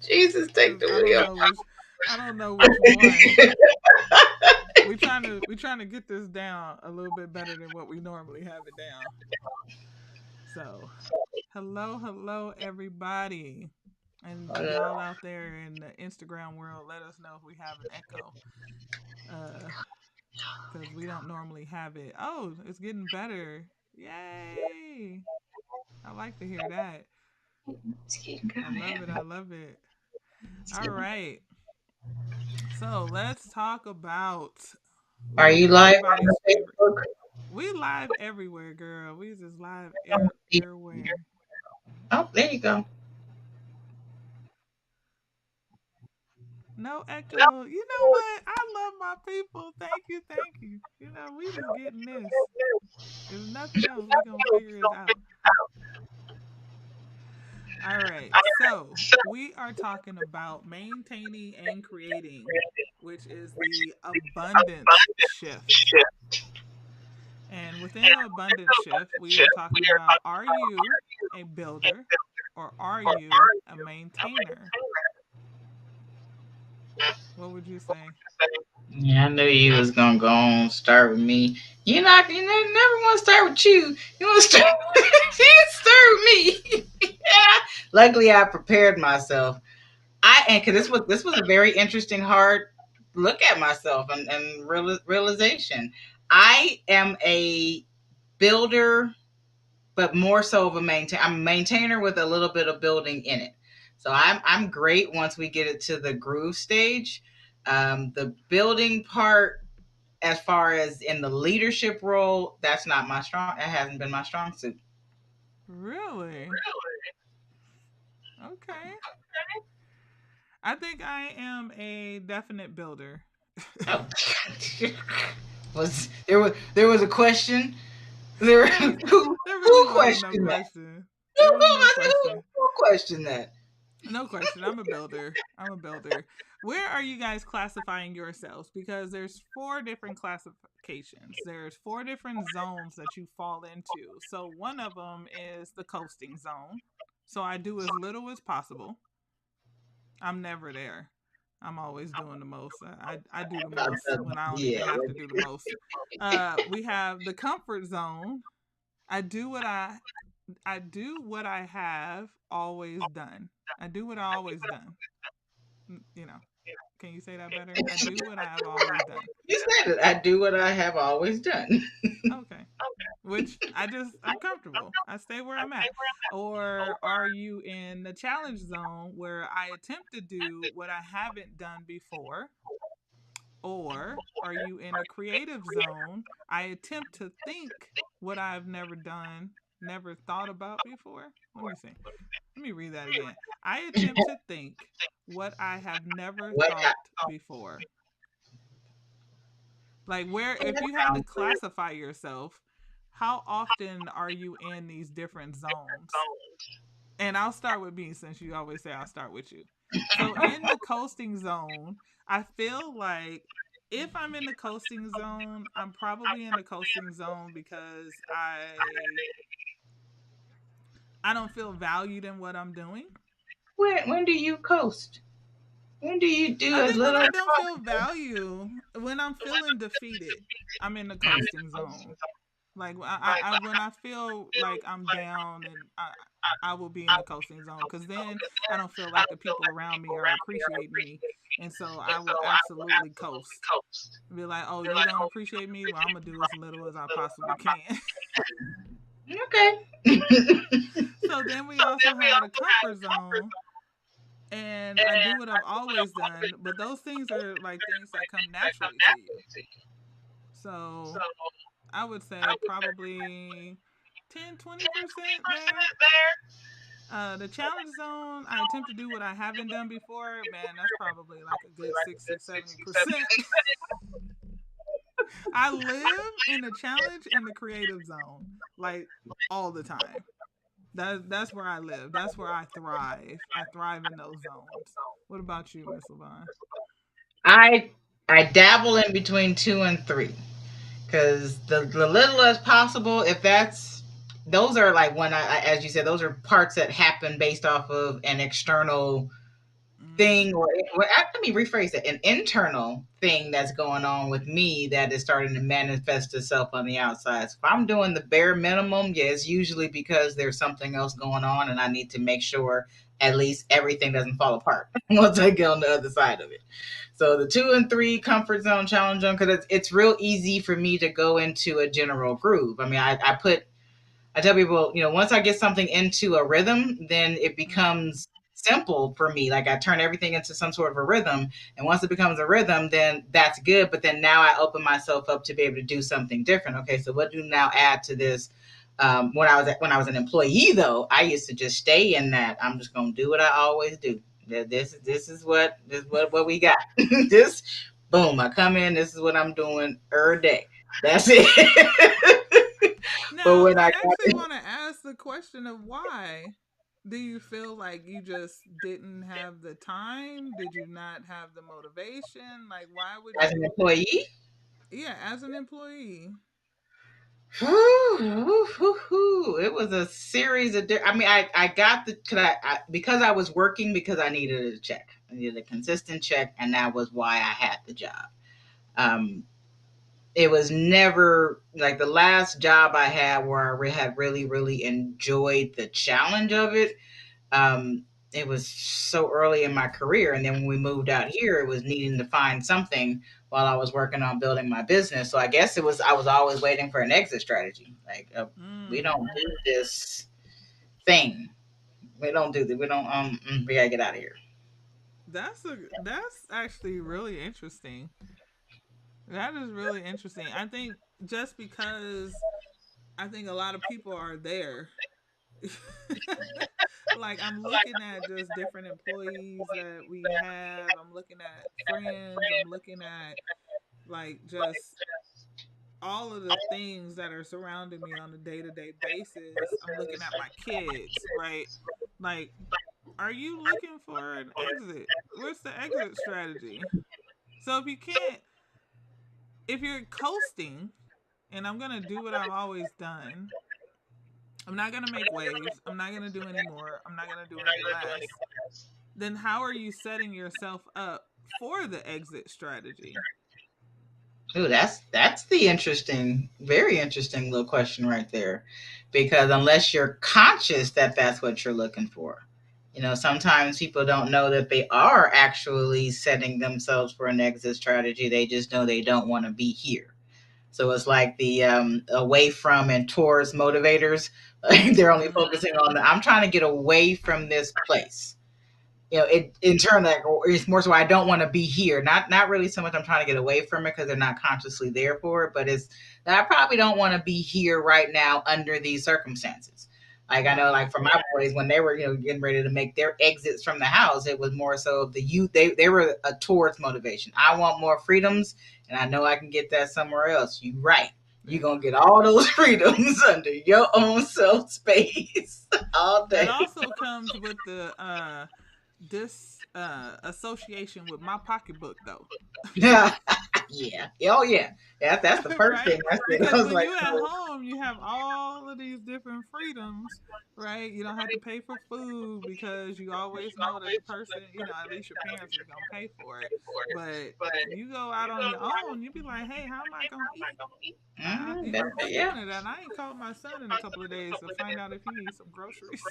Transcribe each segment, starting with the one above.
Jesus, take the I don't wheel. know which. I don't know which one. We trying to get this down a little bit better than what we normally have it down. So, hello, hello, everybody, and y'all out there in the Instagram world. Let us know if we have an echo, because we don't normally have it. Oh, it's getting better! Yay! I like to hear that. It's getting I kind of love it. heavy. I love it. It's All getting... right. So let's talk about Are you live on everybody's the favorite. Facebook? We live everywhere, girl. We just live everywhere. Oh, there you go. No echo. You know what? I love my people. Thank you, thank you. You know, we just getting this. If nothing else, we gonna figure it out. All right. So we are talking about maintaining and creating, which is the abundance shift. And within the abundance shift, we are talking about, are you a builder or are you a maintainer? What would you say? Yeah, I knew you was gonna go on start with me. Never want to start with you. You want to start? You start with me. Luckily, I prepared myself. And because this was a very interesting, hard look at myself and realization. I am a builder, but more so of a maintain. I'm a maintainer with a little bit of building in it. So I'm great once we get it to the groove stage. The building part, as far as in the leadership role, that's not my strong. That hasn't been my strong suit. Really? Okay. I think I am a definite builder. Oh. Was there was a question there? There was there really Who wasn't no questioned that? question. There was no question. Who questioned that? No question. I'm a builder. I'm a builder. Where are you guys classifying yourselves? Because there's four different classifications. There's four different zones that you fall into. So one of them is the coasting zone. So I do as little as possible. I'm never there. I'm always doing the most. I do the most when I don't even Yeah. have to do the most. We have the comfort zone. I do what I do what I have always done. I do what I always done. You know, can you say that better? I do what I have always done. You said it. I do what I have always done. Okay. Which I'm comfortable. I stay where I'm at. Or are you in the challenge zone where I attempt to do what I haven't done before? Or are you in the creative zone? I attempt to think what I've never done, never thought about before. Let me see. Let me read that again. I attempt to think what I have never What thought before. Like, where, if you had to classify yourself, how often are you in these different zones? And I'll start with me since you always say I'll start with you. So, in the coasting zone, I feel like if I'm in the coasting zone, I'm probably in the coasting zone because I don't feel valued in what I'm doing. when do you coast? When do you do I as think when little I as don't feel value, when I'm feeling defeated, I'm in the coasting zone. Like when I feel like I'm down, and I will be in the coasting zone because then I don't feel like the people around me are appreciating me, and so I will absolutely coast. Be like, oh, you don't appreciate me? Well, I'm gonna do as little as I possibly can. okay? So then we also have the comfort zone, and I do what I've always done, but those things are like things that come naturally to you. So I would say probably 10-20% there. The challenge zone, I attempt to do what I haven't done before. Man, that's probably like a good 60-70%. I live in the challenge and the creative zone like all the time. That's where I live. That's where I thrive. I thrive in those zones. What about you, Miss Levon? I I dabble in between two and three because the little as possible. If that's those are like when as you said, those are parts that happen based off of an external thing, or let me rephrase it, an internal thing that's going on with me that is starting to manifest itself on the outside. So if I'm doing the bare minimum, yeah, it's usually because there's something else going on and I need to make sure at least everything doesn't fall apart once I get on the other side of it. So the 2 and 3 comfort zone, challenge zone, because it's real easy for me to go into a general groove. I mean, I tell people, once I get something into a rhythm, then it becomes simple for me. Like I turn everything into some sort of a rhythm. And once it becomes a rhythm, then that's good. But then now I open myself up to be able to do something different. Okay, so what do now add to this? When I was an employee, though, I used to just stay in that. I'm just gonna do what I always do. This is what we got. This boom. I come in. This is what I'm doing every day. That's it. But Now, when I I actually got want to ask the question of why. Do you feel like you just didn't have the time? Did you not have the motivation? Like, why would as an you? employee, Yeah, as an employee. it was a series of. I mean, I got the because I was working because I needed a check. I needed a consistent check, and that was why I had the job. Um, it was never like the last job I had where I had really, really enjoyed the challenge of it. um, it was so early in my career. And then when we moved out here, it was needing to find something while I was working on building my business. So I guess I was always waiting for an exit strategy. Like, we don't Mm, do this thing. We don't do that. We gotta get out of here. that's actually really interesting. That is really interesting. I think just because I think a lot of people are there. Like I'm looking at just different employees that we have. I'm looking at friends. I'm looking at like just all of the things that are surrounding me on a day-to-day basis. I'm looking at my kids, right? Like, are you looking for an exit? What's the exit strategy? So if you're coasting, and I'm gonna do what I've always done, I'm not gonna make waves. I'm not gonna do any more. I'm not gonna do any less. Then how are you setting yourself up for the exit strategy? Ooh, that's the interesting, very interesting little question right there, because unless you're conscious that that's what you're looking for, sometimes people don't know that they are actually setting themselves for an exit strategy. They just know they don't want to be here. So it's like the away from and towards motivators. They're only Mm-hmm. focusing on I'm trying to get away from this place. It in turn, like, it's more so I don't want to be here. Not really so much I'm trying to get away from it because they're not consciously there for it, but it's that I probably don't want to be here right now under these circumstances. Like I know, Right. like for my boys, when they were getting ready to make their exits from the house, it was more so the youth. They were a towards motivation. I want more freedoms, and I know I can get that somewhere else. You right. You're Yeah. gonna get all those freedoms under your own self space all That day. also comes with the this association with my pocketbook though. Yeah. Yeah. Oh, yeah. That's the first Right? thing I said. I Because was when like, you at oh, home, you have all of these different freedoms, right? You don't have to pay for food because you always know that the person, at least your parents is gonna pay for it. But you go out on your own, you be like, hey, how am I gonna eat? yeah. Speaking of that, I ain't called my son in a couple of days to find out if he needs some groceries.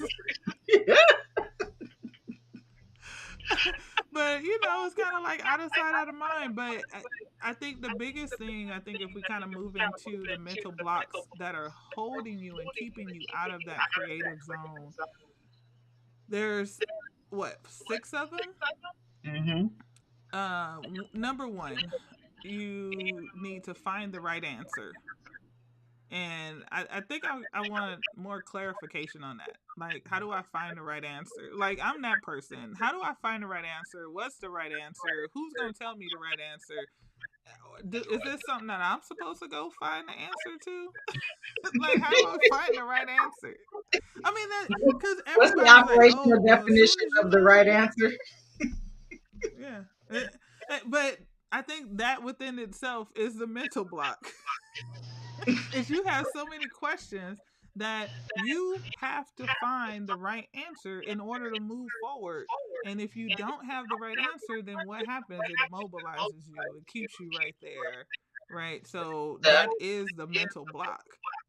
But it's kind of like out of sight, out of mind. But I think the biggest thing, I think if we kind of move into the mental blocks that are holding you and keeping you out of that creative zone, there's what, six of them. Mm-hmm. Number one, you need to find the right answer. And I think I want more clarification on that. Like, how do I find the right answer? Like, I'm that person. How do I find the right answer? What's the right answer? Who's going to tell me the right answer? Is this something that I'm supposed to go find the answer to? Like, how do I find the right answer? I mean, that because What's the everybody's like, oh, operational well, as soon definition as you of the know, right answer? yeah. But I think that within itself is the mental block. Is you have so many questions that you have to find the right answer in order to move forward. And if you don't have the right answer, then what happens? It immobilizes you. It keeps you right there. Right. So that is the mental block.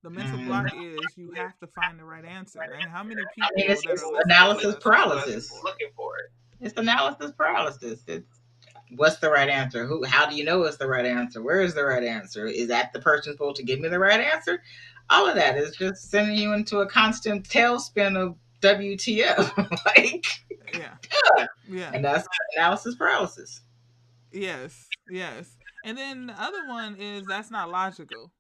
The mental block Mhm. is you have to find the right answer. And how many I mean, people that it's are listening to analysis us are looking paralysis. for it? It's analysis paralysis. It's what's the right answer? Who? How do you know it's the right answer? Where is the right answer? Is that the person supposed to give me the right answer? All of that is just sending you into a constant tailspin of WTF. Like, Yeah. Yeah. and that's analysis paralysis. Yes. Yes. And then the other one is that's not logical.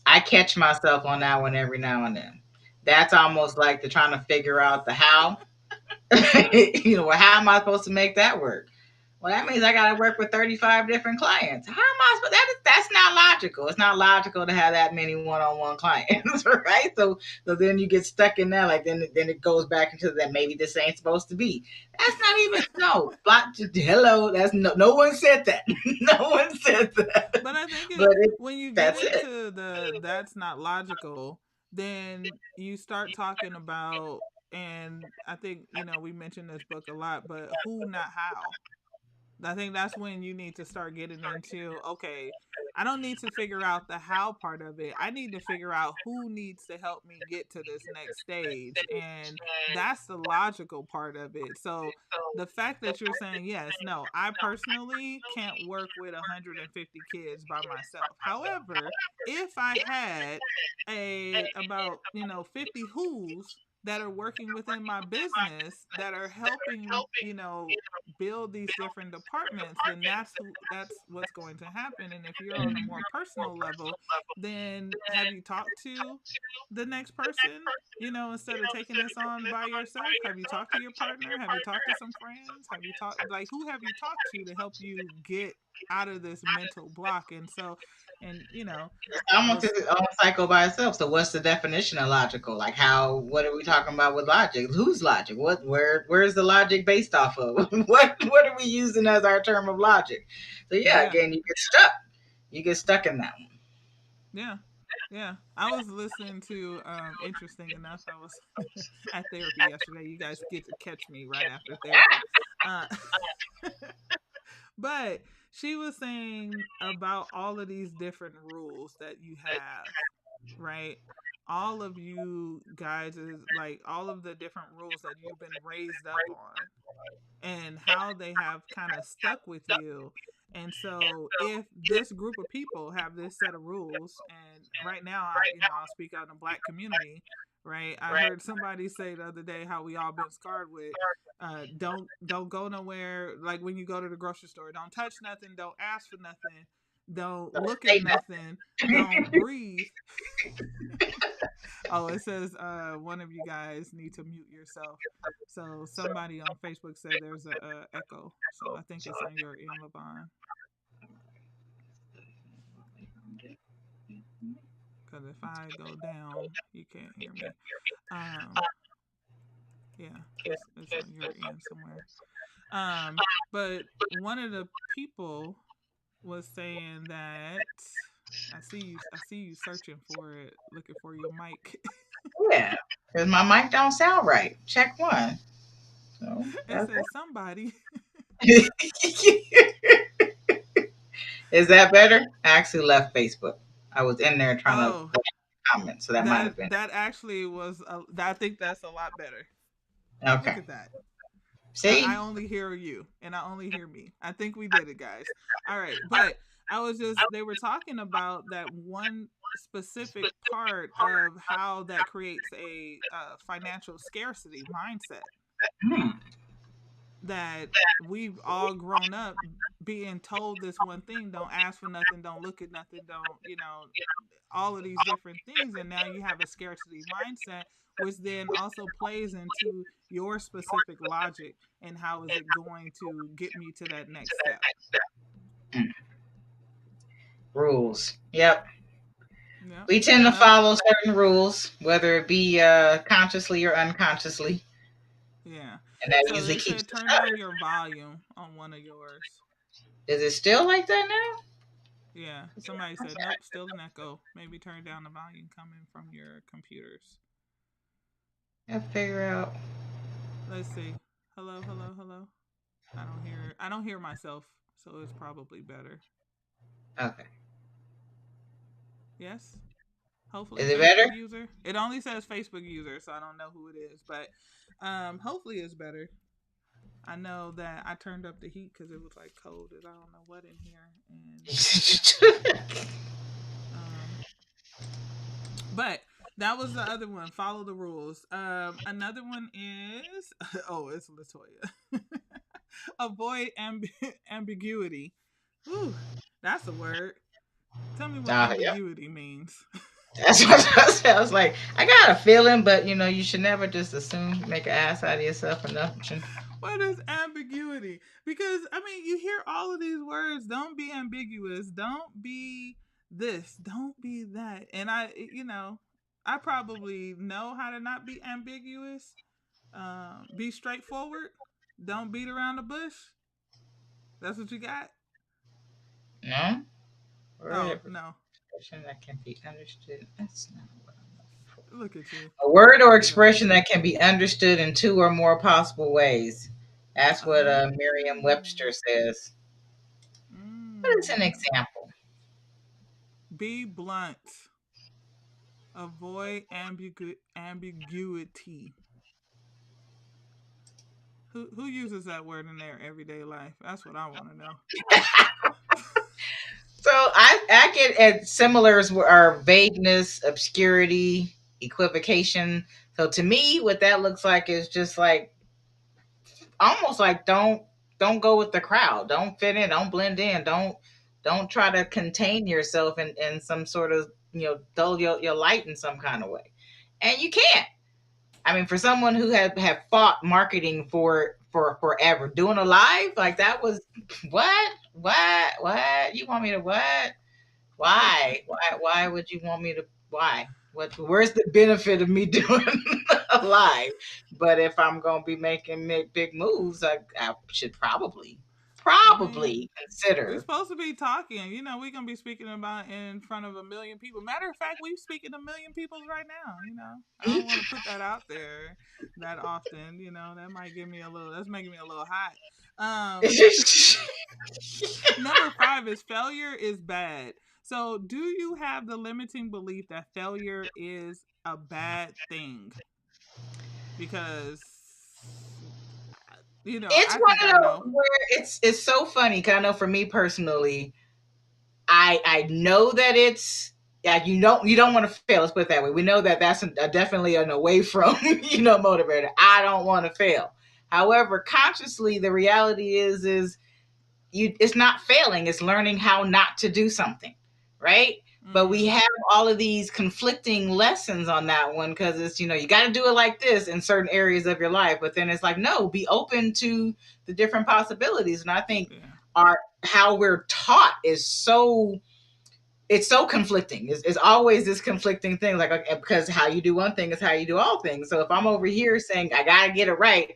I catch myself on that one every now and then. That's almost like the trying to figure out the how. Well, how am I supposed to make that work? Well, that means I got to work with 35 different clients. How am I supposed? That's not logical. It's not logical to have that many one-on-one clients, right? So then you get stuck in that. Like then it goes back into that. Maybe this ain't supposed to be. That's not even no. Hello. That's no one said that. No one said that. But I think But when you get that's it. into the that's not logical, then you start talking about, and I think, we mentioned this book a lot, but who, not how. I think that's when you need to start getting into, okay, I don't need to figure out the how part of it. I need to figure out who needs to help me get to this next stage. And that's the logical part of it. So the fact that you're saying, yes, no, I personally can't work with 150 kids by myself. However, if I had about, 50 who's that are working within my business that are helping, build these different departments, then that's what's going to happen. And if you're on a more personal level, then have you talked to the next person, instead of taking this on by yourself? Have you talked to your partner? Have you talked to some friends? Have you talked, like, who have you talked to help you get out of this mental block? And so, and Almost was its own cycle by itself. So what's the definition of logical? Like how what are we talking about with logic? Whose logic? Where's the logic based off of? What are we using as our term of logic? So yeah, yeah. again you get stuck. You get stuck in that one. Yeah. Yeah. I was listening to interesting enough, I was at therapy yesterday. You guys get to catch me right after therapy. Uh but she was saying about all of these different rules that you have, right? All of you guys is like all of the different rules that you've been raised up on and how they have kind of stuck with you. And so if this group of people have this set of rules, and right now I'll speak out in the black community, right? I heard somebody say the other day how we all been scarred with don't go nowhere, like when you go to the grocery store, don't touch nothing, don't ask for nothing, don't look at Hey, nothing, don't breathe. Oh, it says one of you guys need to mute yourself. So somebody on Facebook said there's a echo. So I think it's on your end, Levon. Because if I go down, you can't hear me. Um, yeah, it's on your end somewhere. But one of the people was saying that I see you searching for it, looking for your mic. yeah, because my mic don't sound right. Check one. So It that's says somebody. Is that better? I actually left Facebook. I was in there trying to Oh, comment, so that might that have been that actually was. I think that's a lot better. it. Look Okay. at that. I See? only hear you, and I only hear me. I think we did it, guys. All right, but they were talking about that one specific part of how that creates a financial scarcity mindset Hmm. that we've all grown up being told this one thing: don't ask for nothing, don't look at nothing, don't, all of these different things. And now you have a scarcity mindset, which then also plays into your specific logic and how is it going to get me to that next step. Mm. Rules. Yep. Yeah. We tend to Well, follow certain rules, whether it be consciously or unconsciously, yeah. and that So usually they keeps said us turn stuck. down your volume on one of yours. Is it still like that now? Yeah. Somebody said, nope, still an echo. Maybe turn down the volume coming from your computers. I figure out. Let's see. Hello, hello, hello. I don't hear myself, so it's probably better. Okay. Yes? Hopefully Is it better? Facebook user. It only says Facebook user, so I don't know who it is, but hopefully it's better. I know that I turned up the heat because it was like cold as I don't know what in here, and um, but that was the other one. Follow the rules. Another one is oh, it's Latoya. Avoid ambiguity. Whew, that's a word. Tell me what Yeah. ambiguity means. That's what I said. I was like, I got a feeling, but you should never just assume, make an ass out of yourself or nothing. What is ambiguity? Because I mean, you hear all of these words. Don't be ambiguous. Don't be this. Don't be that. And I probably know how to not be ambiguous. Be straightforward. Don't beat around the bush. That's what you got. No? Oh Word or no, expression that can be understood. That's not what I'm looking for. look at you. A word or You got. expression that can be understood in two or more possible ways. That's what Oh. Merriam-Webster says. What is an Mm. example? Be blunt. Avoid ambiguity. Who uses that word in their everyday life? That's what I want to know. So I get at similars are vagueness, obscurity, equivocation. So to me, what that looks like is just like almost like don't go with the crowd. Don't fit in. Don't blend in. Don't try to contain yourself in some sort of dull your light in some kind of way. And you can't. I mean, for someone who have fought marketing for forever, doing a live like that was what you want me to what why would you want me to why where's the benefit of me doing a live? But if I'm gonna be making big moves, I should I mean, probably we're consider. supposed to be talking. We're gonna be speaking about in front of a million people. Matter of fact, we're speaking to a million people right now. I don't want to put that out there that often. That might give me a little. That's making me a little hot. Number 5 is failure is bad. So, do you have the limiting belief that failure is a bad thing? Because It's I think one I of know. those where it's so funny because I know for me personally, I know that it's yeah you don't want to fail. Let's put it that way. We know that that's definitely an away from motivator. I don't want to fail. However, consciously, the reality is it's not failing. It's learning how not to do something, right? But we Mm-hmm. have all of these conflicting lessons on that one because it's you got to do it like this in certain areas of your life, but then it's like no, be open to the different possibilities. And I think Yeah. our how we're taught is so conflicting. It's always this conflicting thing, like because how you do one thing is how you do all things. So if I'm over here saying I gotta get it right,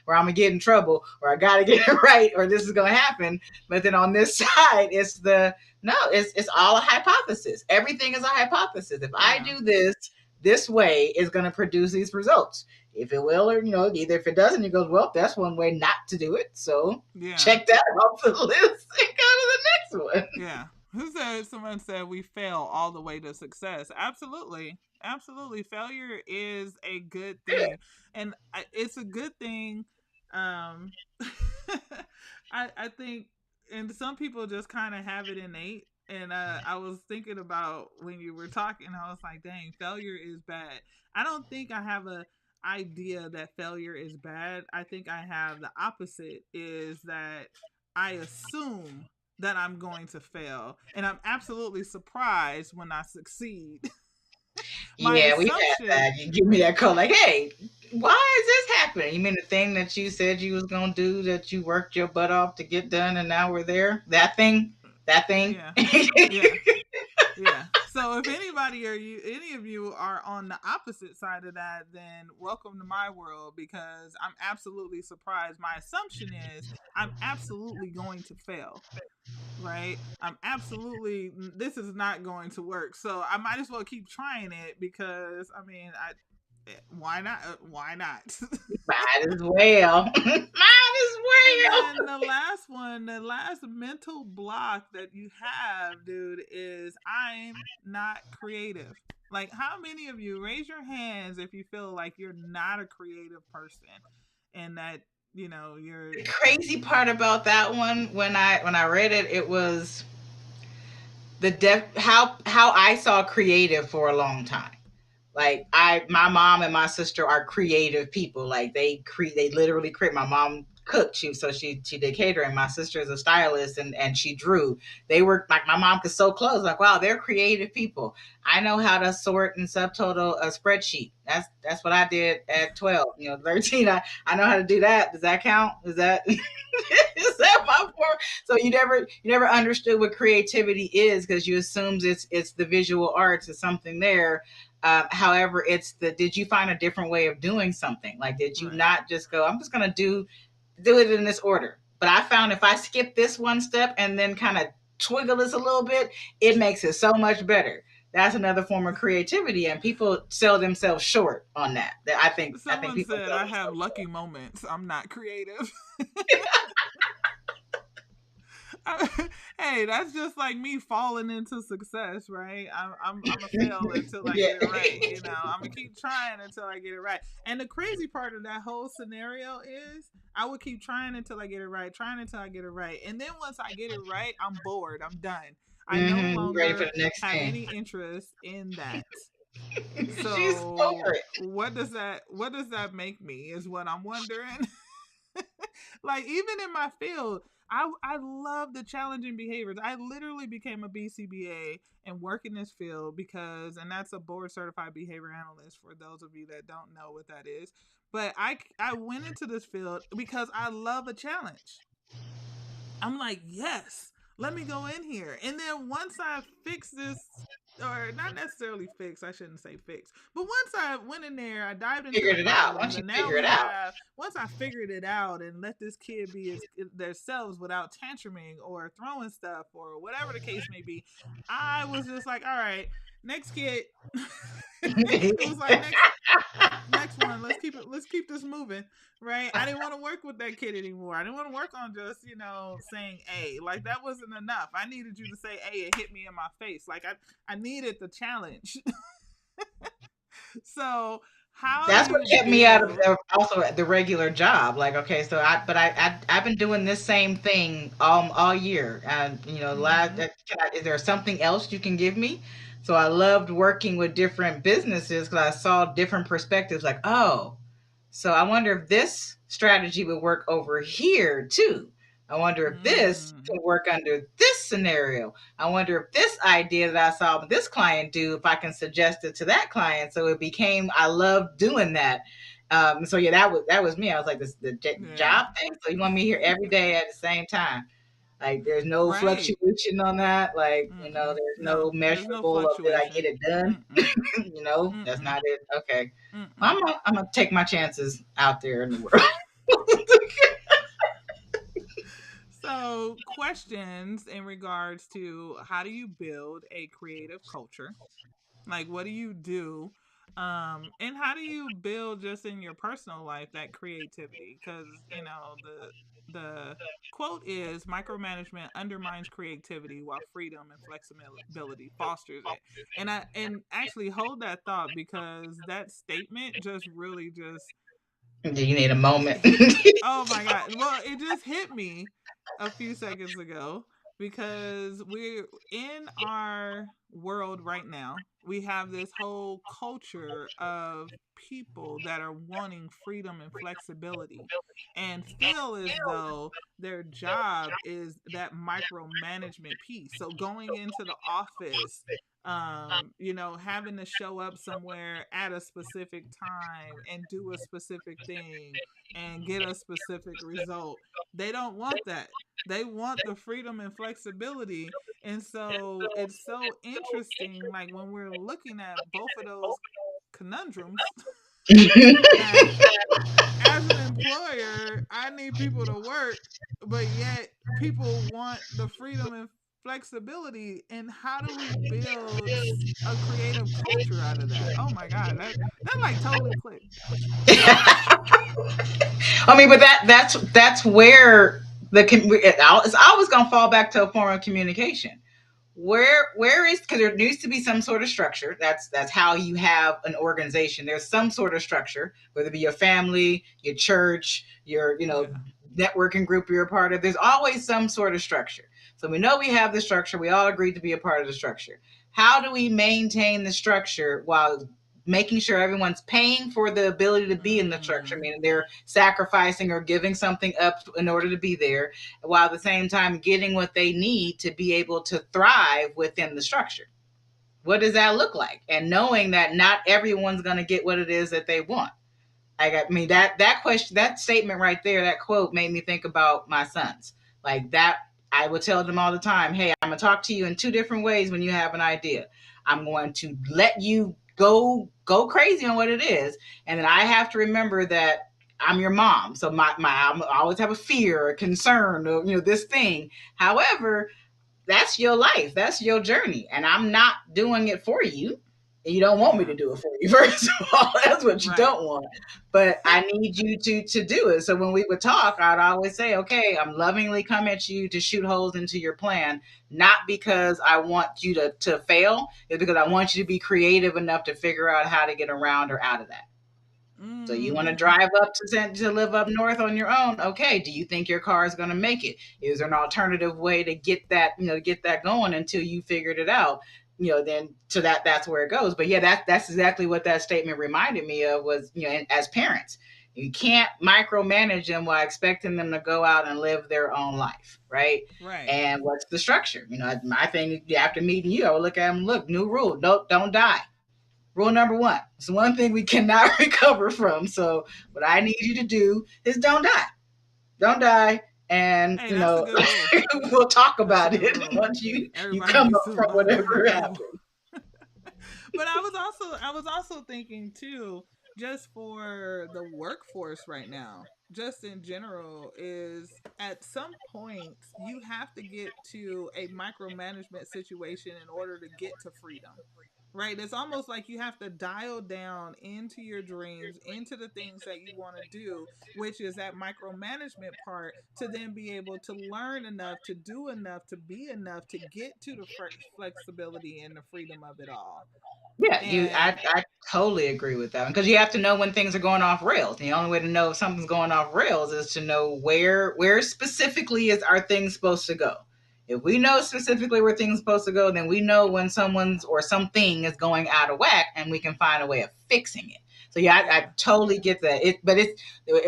or I'm gonna get in trouble, or I gotta get it right, or this is gonna happen, but then on this side, it's the no, it's all a hypothesis. Everything is a hypothesis. If I Yeah. do this way, is gonna produce these results. If it will, or either if it doesn't, you go, well, that's one way not to do it. So Yeah. check that off the list and go to the next one. Yeah. Who said someone said we fail all the way to success? Absolutely. Absolutely. Failure is a good thing. And it's a good thing. Um I think and some people just kind of have it innate. And I was thinking about when you were talking, I was like, dang, failure is bad. I don't think I have a idea that failure is bad. I think I have the opposite is that I assume that I'm going to fail. And I'm absolutely surprised when I succeed. My Yeah, we've had assumption, that. You give me that call, like, hey, why is this happening? You mean the thing that you said you was gonna do that you worked your butt off to get done, and now we're there? That thing, that thing. yeah, yeah, yeah. So So if anybody or any of you are on the opposite side of that, then welcome to my world, because I'm absolutely surprised. My assumption is I'm absolutely going to fail, right? I'm absolutely, this is not going to work. So I might as well keep trying it, because I mean, why not? Why not? Might as well. Might as And well. then the last one, the last mental block that you have, dude, is I'm not creative. Like, how many of you, raise your hands if you feel like you're not a creative person, and that, you're. The crazy part about that one, when I read it, it was how I saw creative for a long time. Like, my mom and my sister are creative people. Like, they literally create. My mom cooked, she did catering. My sister is a stylist, and she drew. They were like, my mom could sew clothes. Like, wow, they're creative people. I know how to sort and subtotal a spreadsheet. That's what I did at 12. 13. I know how to do that. Does that count? Is that is that my form? So you never understood what creativity is, because you assumed it's the visual arts, or something there. However, it's did you find a different way of doing something? Like, did you Right. not just go, I'm just going to do it in this order? But I found if I skip this one step and then kind of twiggle this a little bit, it makes it so much better. That's another form of creativity, and people sell themselves short on that. I think Someone people said sell I have themselves lucky moments. I'm not creative. Hey, that's just like me falling into success, right? I'm a fail until short. I Yeah. get it right. I'm gonna keep trying until I get it right. And the crazy part of that whole scenario is I would keep trying until I get it right, trying until I get it right, and then once I get it right, I'm bored. I'm done. I no You ready for longer the next have thing? any interest in that. She's over So it. what does that make me is what I'm wondering. Like, even in my field, I love the challenging behaviors. I literally became a BCBA and work in this field because, and that's a board certified behavior analyst for those of you that don't know what that is. But I went into this field because I love a challenge. I'm like, yes, let me go in here. And then once I fix this, or not necessarily fix, I shouldn't say fix, but once I went in there, I dived into the Figured it out. problems, Once you and now figure it out. once I figured it out and let this kid be themselves without tantruming or throwing stuff or whatever the case may be, I was just like, all right, next kid. It was like, next one, let's keep this moving, right? I didn't want to work with that kid anymore. I didn't want to work on just saying a, like, that wasn't enough. I needed you to say a and hit me in my face. Like, I needed the challenge. So how do That's what you kept me out of build? also the regular job. Like, okay, so I've been doing this same thing all year, and Mm-hmm. is there something else you can give me? So I loved working with different businesses because I saw different perspectives. Like, oh, so I wonder if this strategy would work over here too. I wonder if this Mm. could work under this scenario. I wonder if this idea that I saw this client do, if I can suggest it to that client. So it became, I love doing that. So yeah, that was me. I was like, Yeah. job thing. So you want me here every day at the same time? Like, there's no Right. fluctuation on that. Like, Mm-mm. there's No, no there's no measurable of, did I get fluctuation. it done? Mm-mm. That's Mm-mm. not it. Okay. Mm-mm. I'm gonna take my chances out there in the world. So, questions in regards to how do you build a creative culture? Like, what do you do? And how do you build just in your personal life that creativity? Because, the quote is micromanagement undermines creativity while freedom and flexibility fosters it. And actually hold that thought, because that statement just really just Do you need a moment? hit. Oh my god. Well, it just hit me a few seconds ago, because we're in our world right now. We have this whole culture of people that are wanting freedom and flexibility and feel as though their job is that micromanagement piece. So going into the office, having to show up somewhere at a specific time and do a specific thing and get a specific result. They don't want that. They want the freedom and flexibility. And so it's so interesting, like when we're looking at both of those conundrums, that as an employer, I need people to work, but yet people want the freedom and flexibility. And how do we build a creative culture out of that? Oh my God, that like totally clicked. I mean, but that's where it's always going to fall back to a form of communication. Where is, because there needs to be some sort of structure. That's how you have an organization. There's some sort of structure, whether it be your family, your church, your Yeah. networking group you're a part of. There's always some sort of structure. So we know we have the structure. We all agreed to be a part of the structure. How do we maintain the structure while making sure everyone's paying for the ability to be in the structure, Mm, meaning they're sacrificing or giving something up in order to be there, while at the same time getting what they need to be able to thrive within the structure? What does that look like? And knowing that not everyone's going to get what it is that they want. I mean, that question, that statement right there, that quote made me think about my sons. Like that, I would tell them all the time, "Hey, I'm gonna talk to you in two different ways when you have an idea. I'm going to let you go crazy on what it is, and then I have to remember that I'm your mom. So I always have a fear, a concern, or this thing. However, that's your life. That's your journey. And I'm not doing it for you. You don't want me to yeah. do it for you, first of all. That's what you Right. don't want. But I need you to do it. So when we would talk, I'd always say, okay, I'm lovingly come at you to shoot holes into your plan, not because I want you to fail. It's because I want you to be creative enough to figure out how to get around or out of that. So you want to Mm, drive up to live up north on your own? Okay. Do you think your car is going to make it? Is there an alternative way to get that get that going until you figured it out? Then so that's where it goes. But yeah, that's exactly what that statement reminded me of was as parents, you can't micromanage them while expecting them to go out and live their own life, right? right. And what's the structure? My thing after meeting you, I would look at them. Look, new rule: don't die. Rule number one. It's one thing we cannot recover from. So what I need you to do is don't die. Don't die. And Hey, that's a good rule. we'll talk That's a about good it rule. once you Everybody come needs up to from abide by whatever that rule. happened. But I was also thinking too, just for the workforce right now, just in general, is at some point you have to get to a micromanagement situation in order to get to freedom. Right? It's almost like you have to dial down into your dreams, into the things that you want to do, which is that micromanagement part, to then be able to learn enough, to do enough, to be enough, to get to the flexibility and the freedom of it all. Yeah, And I totally agree with that because you have to know when things are going off rails. The only way to know if something's going off rails is to know where specifically is our things supposed to go. If we know specifically where things are supposed to go, then we know when someone's or something is going out of whack, and we can find a way of fixing it. So yeah, I yeah. totally get that. But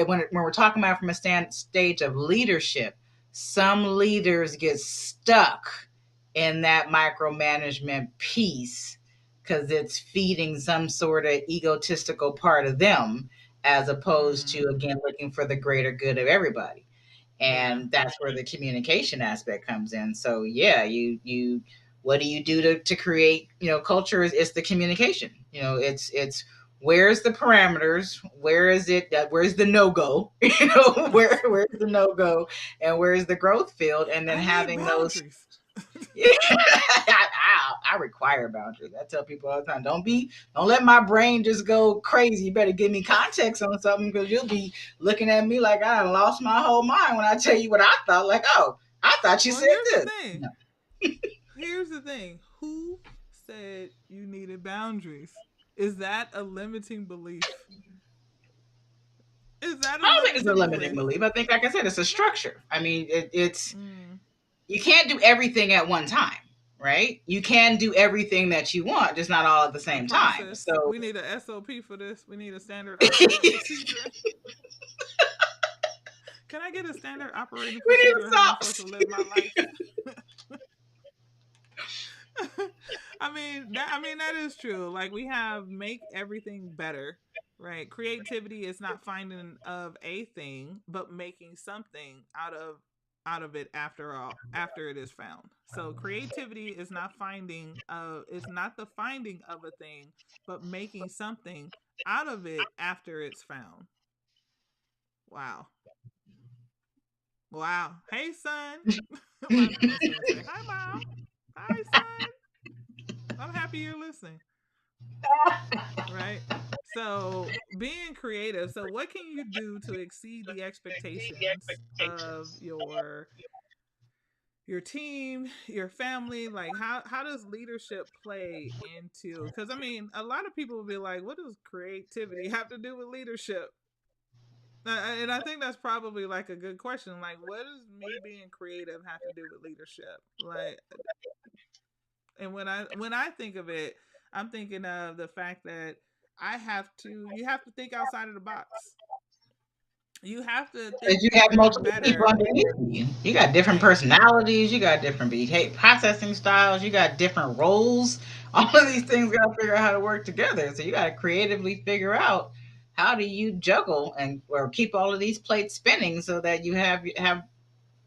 when we're talking about from a stage of leadership, some leaders get stuck in that micromanagement piece because it's feeding some sort of egotistical part of them as opposed to Mm, again looking for the greater good of everybody. yeah. And that's where the communication aspect comes in. So yeah, you what do you do to create culture? Is the communication. It's where's the parameters, where is it, where's the no-go, where's the no-go, and where's the growth field, and then I need having those. boundaries. Yeah, I require boundaries. I tell people all the time, don't let my brain just go crazy. You better give me context on something because you'll be looking at me like I lost my whole mind when I tell you what I thought. Like, oh, I thought you Well, said here's the this. thing. No. Here's the thing. Who said you needed boundaries? Is that a limiting belief? Is that a I don't think it's a limiting limiting belief? belief. I think, like I said, it's a structure. I mean, it's Mm, you can't do everything at one time, right? You can do everything that you want, just not all at the a same time. process. So We need a SOP for this. We need a standard we operating procedure. Can I get a standard operating need to procedure? How I'm stop. supposed to live my life? I mean that is true. Like we have make everything better, right? Creativity is not finding of a thing, but making something out of out of it after it is found. So creativity is not is not the finding of a thing, but making something out of it after it's found. Wow. Wow. Hey son. My son say, "Hi mom. Hi son. I'm happy you're listening." Right? So, being creative. So, what can you do to exceed the expectations of your team, your family? Like, how does leadership play into? Because I mean, a lot of people will be like, "What does creativity have to do with leadership?" And I think that's probably like a good question. Like, what does me being creative have to do with leadership? Like, and when I think of it, I'm thinking of the fact that you have to think outside of the box. You have to Because think you have even multiple people better. underneath you. You got different Right. personalities, you got different behavior, processing styles, you got different roles. All of these things got to figure out how to work together. So you got to creatively figure out how do you juggle and or keep all of these plates spinning so that you have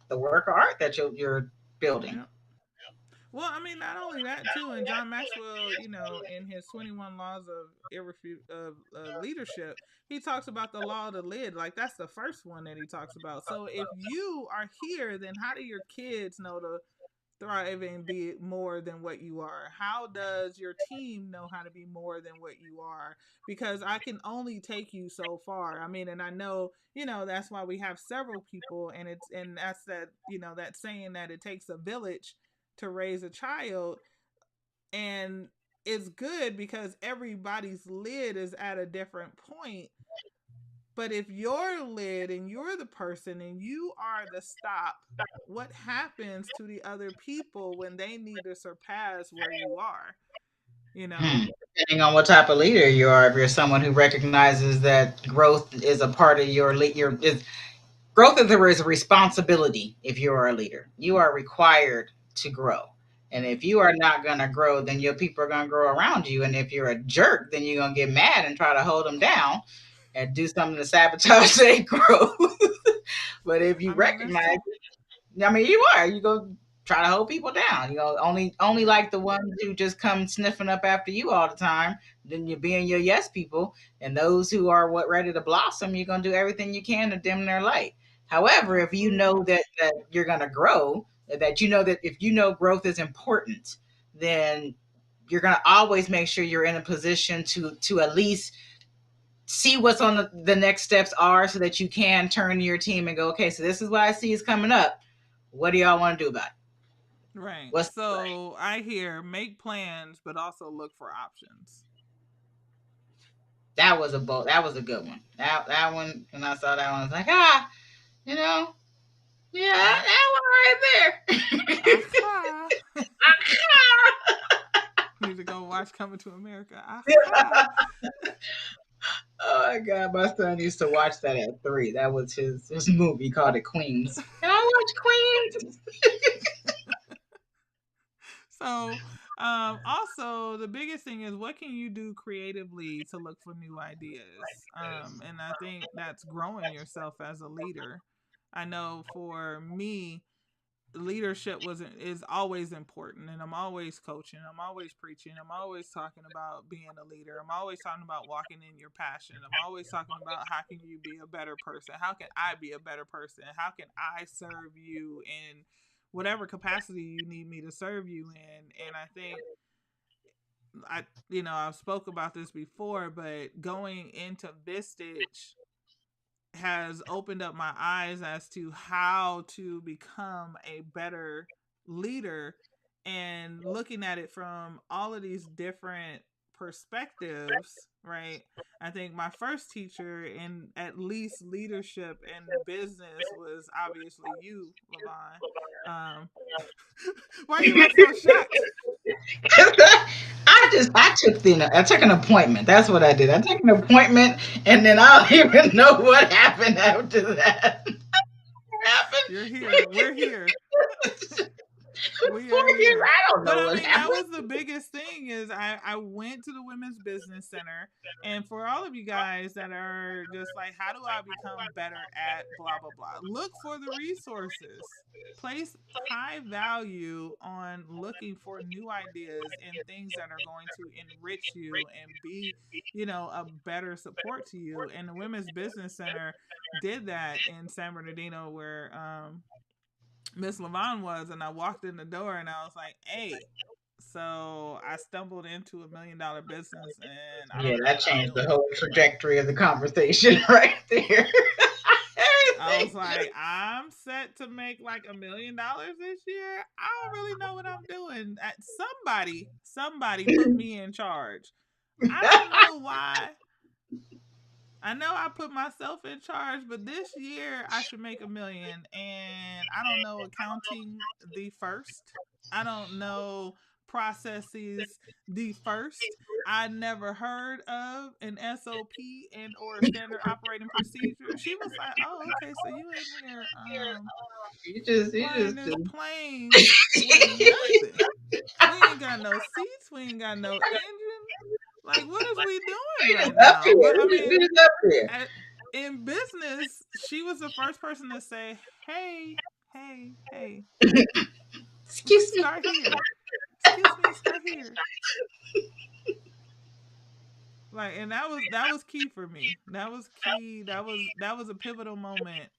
the work of art that you're building. Yeah. Well, I mean, not only that too, and John Maxwell, in his 21 Laws of Leadership, he talks about the law of the lid. Like that's the first one that he talks about. So if you are here, then how do your kids know to thrive and be more than what you are? How does your team know how to be more than what you are? Because I can only take you so far. I mean, and I know, that's why we have several people, and that's that saying that it takes a village to raise a child. And it's good because everybody's lid is at a different point. But if you're lid and you're the person and you are the stop, what happens to the other people when they need to surpass where you are? You know? Depending on what type of leader you are, if you're someone who recognizes that growth is a part of growth is a responsibility. If you are a leader, you are required to grow. And if you are not going to grow, then your people are going to grow around you. And if you're a jerk, then you're going to get mad and try to hold them down and do something to sabotage their growth. But if you I mean, that's recognize, true. I mean, you go try to hold people down. Only like the ones who just come sniffing up after you all the time. Then you're being your yes people, and those who are ready to blossom, you're gonna do everything you can to dim their light. However, if you know Absolutely. that you're gonna grow, that if you know growth is important, then you're gonna always make sure you're in a position to at least see what's on the next steps are so that you can turn to your team and go, okay, so this is what I see is coming up. What do y'all want to do about it? Right. What's So I hear make plans, but also look for options. that was a good one. That one when I saw that one, I was like, ah, you know, yeah, Yeah. that one right there. Aha. Need to go watch Coming to America. Aha. Oh my god, my son used to watch that at 3. That was his movie. He called it Queens. Can I watch Queens? So, also the biggest thing is what can you do creatively to look for new ideas? And I think that's growing yourself as a leader. I know for me, leadership is always important, and I'm always coaching, I'm always preaching, I'm always talking about being a leader, I'm always talking about walking in your passion, I'm always talking about how can you be a better person, how can I be a better person, how can I serve you in whatever capacity you need me to serve you in. And I think I've spoke about this before, but going into Vistage has opened up my eyes as to how to become a better leader, and looking at it from all of these different perspectives, right? I think my first teacher in at least leadership and business was obviously you, Levon. Why you look so shocked? I took an appointment. That's what I did. I took an appointment, and then I don't even know what happened after that. What You're here. We're here. happened? We 4 are years, here. I don't But know I what mean, that happened. was the biggest thing is I went to the Women's Business Center. And for all of you guys that are just like, how do I become better at blah, blah, blah? Look for the resources. Place high value on looking for new ideas and things that are going to enrich you and be, a better support to you. And the Women's Business Center did that in San Bernardino where Miss Levon was, and I walked in the door and I was like, "Hey." So I stumbled into $1 million business, and I Yeah, don't know that what I'm changed the doing. whole trajectory of the conversation right there. I was Everything. like, I'm set to make like $1 million this year. I don't really know what I'm doing. Somebody put me in charge. I don't know why. I know I put myself in charge, but this year I should make 1 million. And I don't know accounting the first. I don't know processes the first. I never heard of an SOP and or a standard operating procedure. She was like, "Oh, okay, so you in here You flying just this plane with nothing. We ain't got no seats. We ain't got no engine. Like, what is we doing right up now?" here. But I We mean, just up here. at, in business, she was the first person to say, "Hey, hey, hey, Excuse me. start here. Excuse me, start here." Like, and that was key for me. That was key. That was a pivotal moment.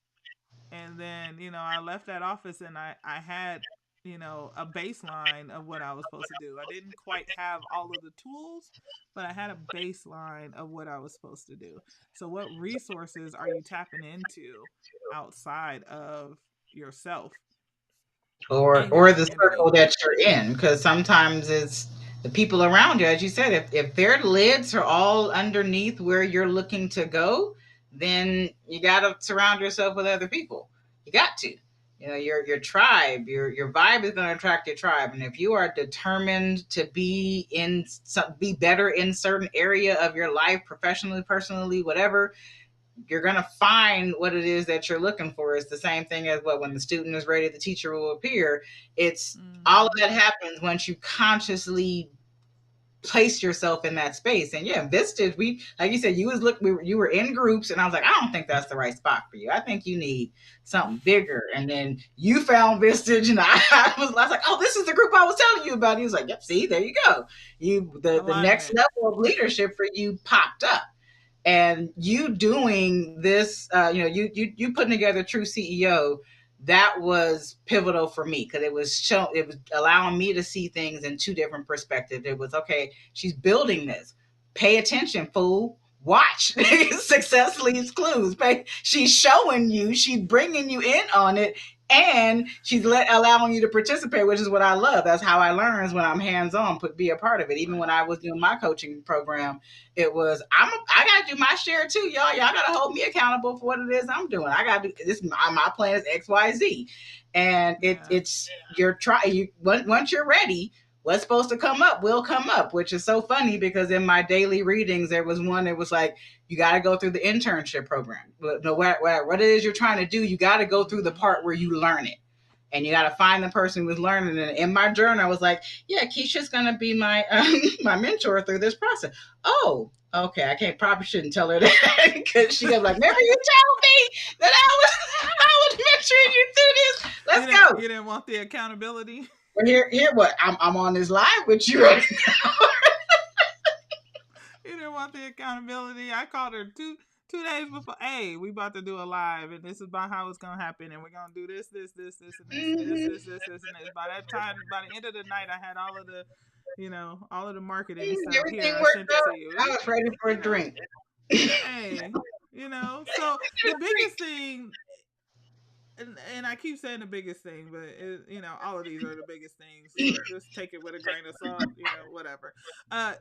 And then I left that office and I had a baseline of what I was supposed to do. I didn't quite have all of the tools, but I had a baseline of what I was supposed to do. So what resources are you tapping into outside of yourself and your Or the community? circle that you're in, because sometimes it's the people around you, as you said, if their lids are all underneath where you're looking to go, then you got to surround yourself with other people. You got to. Your tribe, your vibe is going to attract your tribe, and if you are determined to be better in certain area of your life, professionally, personally, whatever, you're going to find what it is that you're looking for. It's the same thing as what when the student is ready, the teacher will appear. It's all of Mm-hmm. that happens once you consciously place yourself in that space. And yeah, Vistage, we like you said, you were in groups, and I was like, I don't think that's the right spot for you. I think you need something bigger. And then you found Vistage, and I was like, oh, this is the group I was telling you about. He was like, yep, see, there you go. The next Alignment. level of leadership for you popped up, and you doing this, you putting together True CEO, that was pivotal for me because it was allowing me to see things in two different perspectives. It was okay, she's building this, pay attention, fool, watch. Success leaves clues. She's showing you, she's bringing you in on it, and she's allowing you to participate, which is what I love. That's how I learn, is when I'm hands on, be a part of it. Even Right. when I was doing my coaching program, it was I gotta do my share too, y'all. Y'all gotta hold me accountable for what it is I'm doing. I gotta do this. My plan is XYZ, and Yeah. it's you're trying. Once you're ready, what's supposed to come up will come up, which is so funny because in my daily readings there was one that was like, you got to go through the internship program. But no, what it is you're trying to do, you got to go through the Mm-hmm. part where you learn it. And you got to find the person who's learning it. In my journal, I was like, "Yeah, Keisha's gonna be my my mentor through this process." Oh, okay. I can't probably shouldn't tell her that because she was like, "Remember you told me that I was mentoring you through this. You Let's didn't go." you didn't want the accountability. Well, here, what I'm on this live with you right now. You didn't want the accountability. I called her two days before. Hey, we about to do a live, and this is about how it's gonna happen, and we're gonna do this, and this, and this, Mm-hmm. And this. By that time, by the end of the night, I had all of the marketing stuff. Here, Everything I worked sent it to out. you. I was ready for You a know, drink. hey, So the biggest thing, and I keep saying the biggest thing, but all of these are the biggest things. So just take it with a grain of salt. Whatever.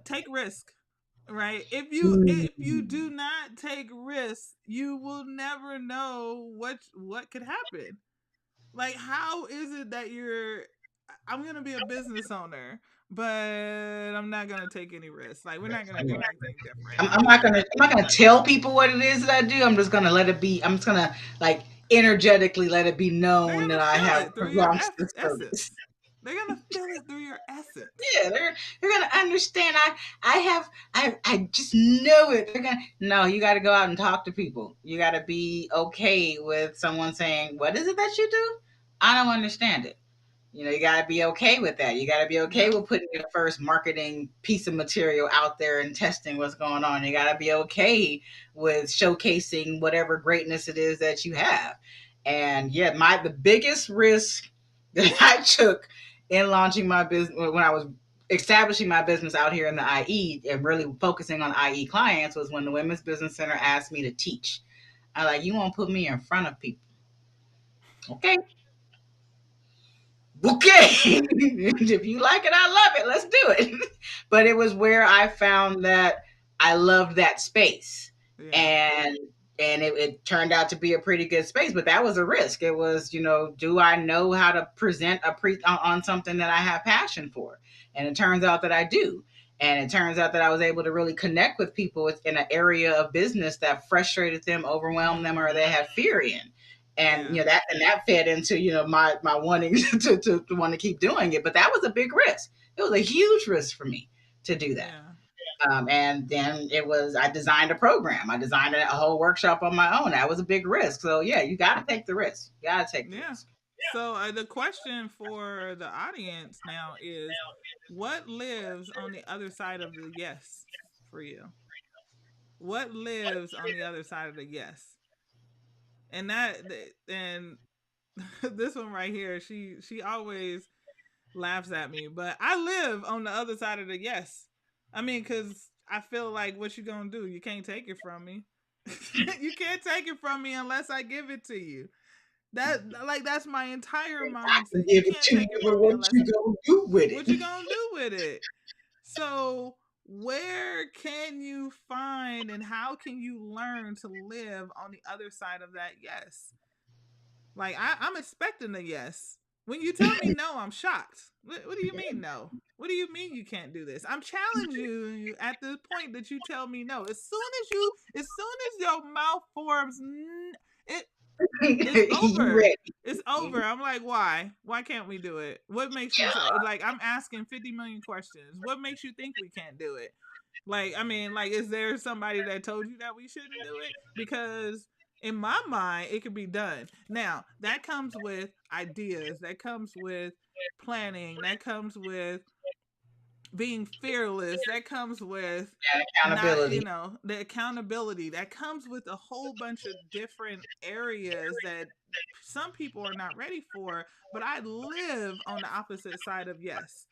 Take risk. Right. If you do not take risks, you will never know what could happen. Like, how is it that I'm gonna be a business owner, but I'm not gonna take any risks. Like, we're not gonna do anything different. I'm not gonna tell people what it is that I do. I'm just gonna let it be. I'm just gonna like energetically let it be They're known that gonna I feel have it through your launched this service. essence. They're gonna feel it through your essence. Yeah, they're gonna understand. I just know it. They're gonna no. You got to go out and talk to people. You got to be okay with someone saying, "What is it that you do?" I don't understand it. You got to be okay with that. You got to be okay Yep. with putting your first marketing piece of material out there and testing what's going on. You got to be okay with showcasing whatever greatness it is that you have. And yeah, the biggest risk that I took in launching my business when I was establishing my business out here in the IE and really focusing on IE clients was when the Women's Business Center asked me to teach. I like, you won't put me in front of people. Okay, okay. If you like it, I love it. Let's do it. But it was where I found that I loved that space. Yeah. And it turned out to be a pretty good space, but that was a risk. It was, do I know how to present on something that I have passion for? And it turns out that I do. And it turns out that I was able to really connect with people in an area of business that frustrated them, overwhelmed them, or they had fear in. And Yeah. that fed into my wanting to want to keep doing it. But that was a big risk. It was a huge risk for me to do that. Yeah. And then I designed a program. I designed a whole workshop on my own. That was a big risk. So yeah, you got to take the risk. You got to take the Yeah. risk. So the question for the audience now is, what lives on the other side of the yes for you? What lives on the other side of the yes? And and this one right here, she always laughs at me, but I live on the other side of the yes. I mean, cause I feel like, what you gonna do? You can't take it from me. You can't take it from me unless I give it to you. That's my entire I can mindset. You give it can't to take you, it but from me what unless you gonna do with what you it? gonna do with it. So where can you find and how can you learn to live on the other side of that yes? Like I'm expecting a yes. When you tell me no, I'm shocked. What do you mean no? What do you mean you can't do this? I'm challenging you at the point that you tell me no. As soon as your mouth forms, it it's You over. ready? It's over. I'm like, why? Why can't we do it? What makes you say, like, I'm asking 50 million questions. What makes you think we can't do it? Like, I mean, like, is there somebody that told you that we shouldn't do it? Because in my mind, it could be done. Now, that comes with ideas, that comes with planning, that comes with being fearless, that comes with And not, accountability. the accountability, that comes with a whole bunch of different areas that some people are not ready for. But I live on the opposite side of yes.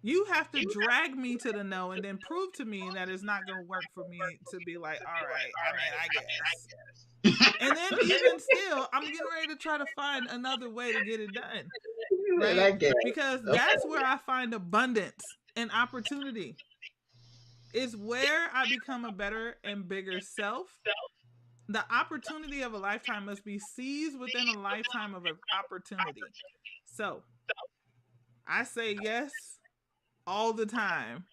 You have to drag me to the no and then prove to me that it's not going to work for me to be like, all right, I mean, I guess. And then even still, I'm getting ready to try to find another way to get it done, And right? I guess. Because that's where I find abundance and opportunity. Is where I become a better and bigger self. The opportunity of a lifetime must be seized within a lifetime of an opportunity. So I say yes all the time.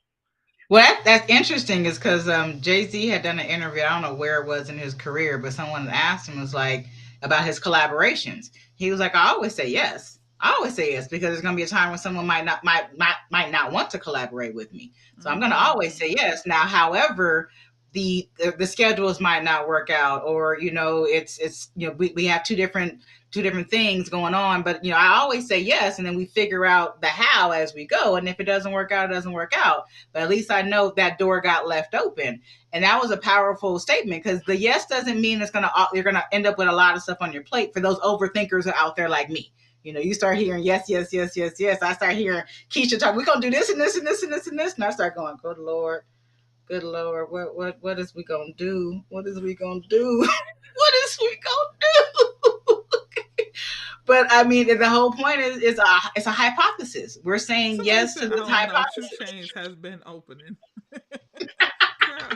Well, that's interesting, is because Jay Z had done an interview. I don't know where it was in his career, but someone asked him, was like, about his collaborations. He was like, I always say yes. I always say yes because there's going to be a time when someone might not want to collaborate with me. So I'm going to always Mm. say yes. Now, however, the schedules might not work out, or it's we have two different things going on, but I always say yes, and then we figure out the how as we go, and if it doesn't work out, it doesn't work out, but at least I know that door got left open. And that was a powerful statement, because the yes doesn't mean you're gonna end up with a lot of stuff on your plate for those overthinkers out there like me. You start hearing yes, yes, yes, yes, yes. I start hearing Keisha talk, we're gonna do this and this and this and this and this, and I start going, good Lord, good Lord, what is we gonna do? What is we gonna do? What is we gonna do? But I mean, the whole point it's a hypothesis. We're saying Somebody yes to said, I this don't know, Two hypothesis. Chains has been opening. Girl.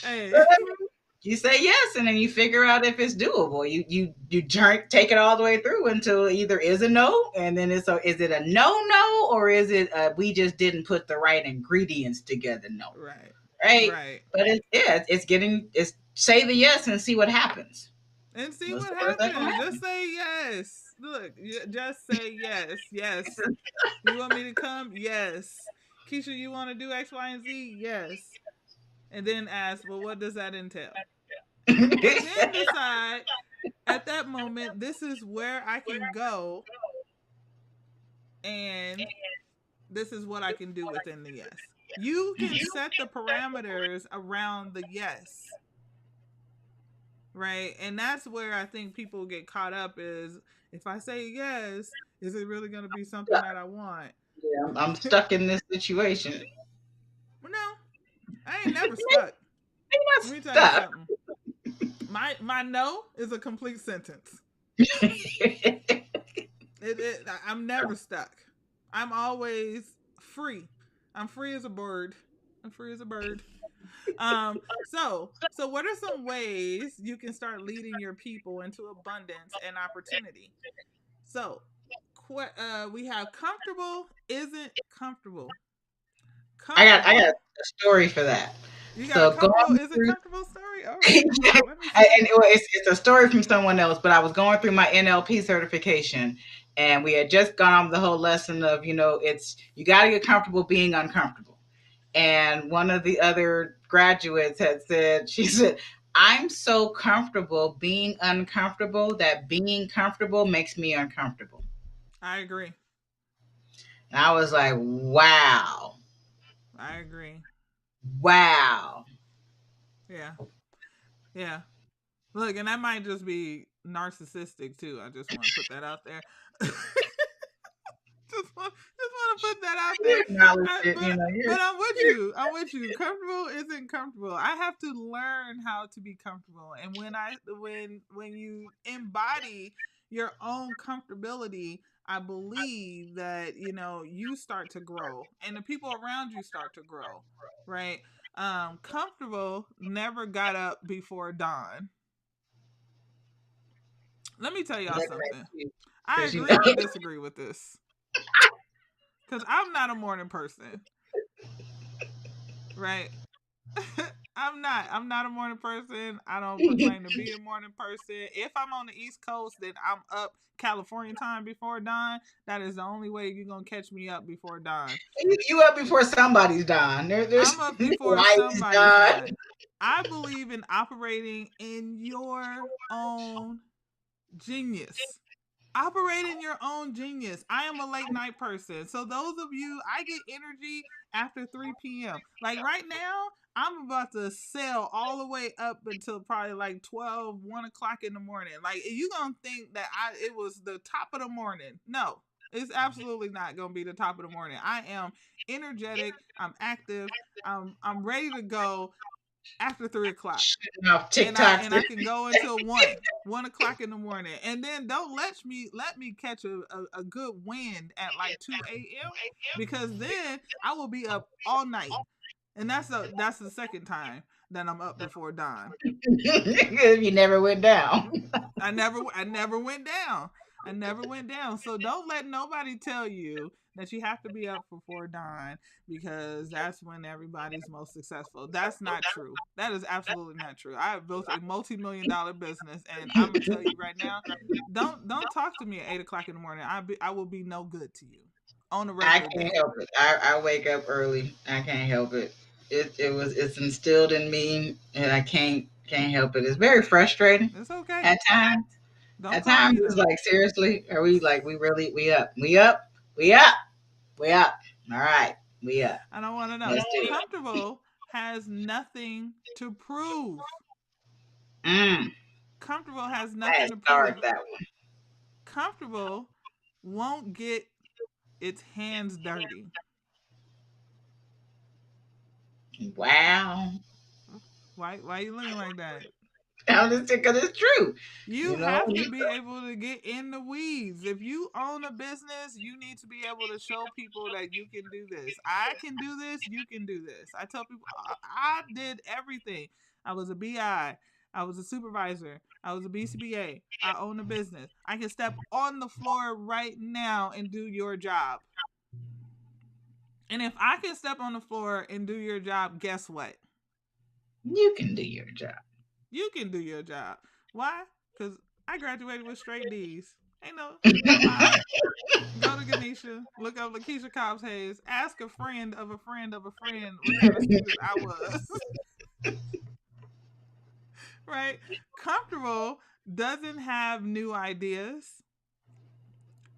Hey. You say yes, and then you figure out if it's doable. Take it all the way through until either is a no, and then is it a no, or is it we just didn't put the right ingredients together? No, Right. right? Right. But it's say the yes and see what happens. and see What's what the worst that can happens. Just say yes. Look, just say yes. Yes. You want me to come? Yes. Keisha, you want to do X, Y, and Z? Yes. And then ask, well, what does that entail? And then happen? decide at that moment, this is where I can go, and this is what I can do within the yes. You can set the parameters around the yes, right? And that's where I think people get caught up is, if I say yes, is it really going to be something that I want? Yeah, I'm stuck in this situation. Well, no, I ain't never stuck. You're not Let me tell you stuck. something. My no is a complete sentence. I'm never stuck. I'm always free. I'm free as a bird. I'm free as a bird. So what are some ways you can start leading your people into abundance and opportunity? So, we have comfortable isn't comfortable. I got Comfortable. a story for that. You got a So comfortable going isn't through, comfortable story? All and right. Let me see. it's a story from someone else, but I was going through my NLP certification, and we had just gone over the whole lesson of, it's you got to get comfortable being uncomfortable. And one of the other graduates had said, she said, I'm so comfortable being uncomfortable that being comfortable makes me uncomfortable. I agree. And I was like, wow, I agree. wow. Yeah. Yeah. Look, and that might just be narcissistic too. I just want to put that out there. just want to put that out You there. acknowledge it, But I'm with you. I'm with you. Comfortable isn't comfortable. I have to learn how to be comfortable, and when you embody your own comfortability, I believe that you start to grow, and the people around you start to grow. Right? Comfortable never got up before dawn. Let me tell y'all something. I because agree to disagree with this because I'm not a morning person, right? I'm not a morning person. I don't proclaim to be a morning person. If I'm on the East Coast, then I'm up California time before dawn. That is the only way you're gonna catch me up before dawn. you up before somebody's done. There's I'm up before wife's somebody's done. done. I believe in operating in your own genius. Operate in your own genius. I am a late night person. So those of you, I get energy after 3 p.m. Like right now, I'm about to sail all the way up until probably like 12, 1 o'clock in the morning. Like you gonna think that it was the top of the morning. No, it's absolutely not gonna be the top of the morning. I am energetic, I'm active, I'm ready to go after 3 o'clock, Off and I TikTok. and I can go until 1 o'clock in the morning, and then don't let me catch a good wind at like 2 a.m. because then I will be up all night, and that's the second time that I'm up before dawn. You never went down. I never went down. I never went down. So don't let nobody tell you that you have to be up before dawn because that's when everybody's most successful. That's not true. That is absolutely not true. I have built a multi-million-dollar business, and I'm gonna tell you right now, don't talk to me at 8 o'clock in the morning. I will be no good to you on a I regular can't day. help it. I wake up early. I can't help it. It's instilled in me, and I can't help it. It's very frustrating It's okay. at times. Don't At call times me it's though. like, seriously, are we like we up, we up. All right, we up. I don't want to know. Let's do it. Comfortable has nothing to prove. Mm, Comfortable has I had nothing to to start prove. that one. Comfortable won't get its hands dirty. Wow. Why you looking like that? I'm just because it's true. You You know, have to be able to get in the weeds. If you own a business, you need to be able to show people that you can do this. I can do this, you can do this. I tell people I did everything. I was a BI, I was a supervisor, I was a BCBA, I own a business. I can step on the floor right now and do your job. And if I can step on the floor and do your job, guess what? you can do your job. You can do your job. Why? because I graduated with straight D's. Ain't no lie. Go to Ganesha, look up Lakeisha Cobbs Hayes, ask a friend of a friend of a friend what kind of student I was. Right? Comfortable doesn't have new ideas.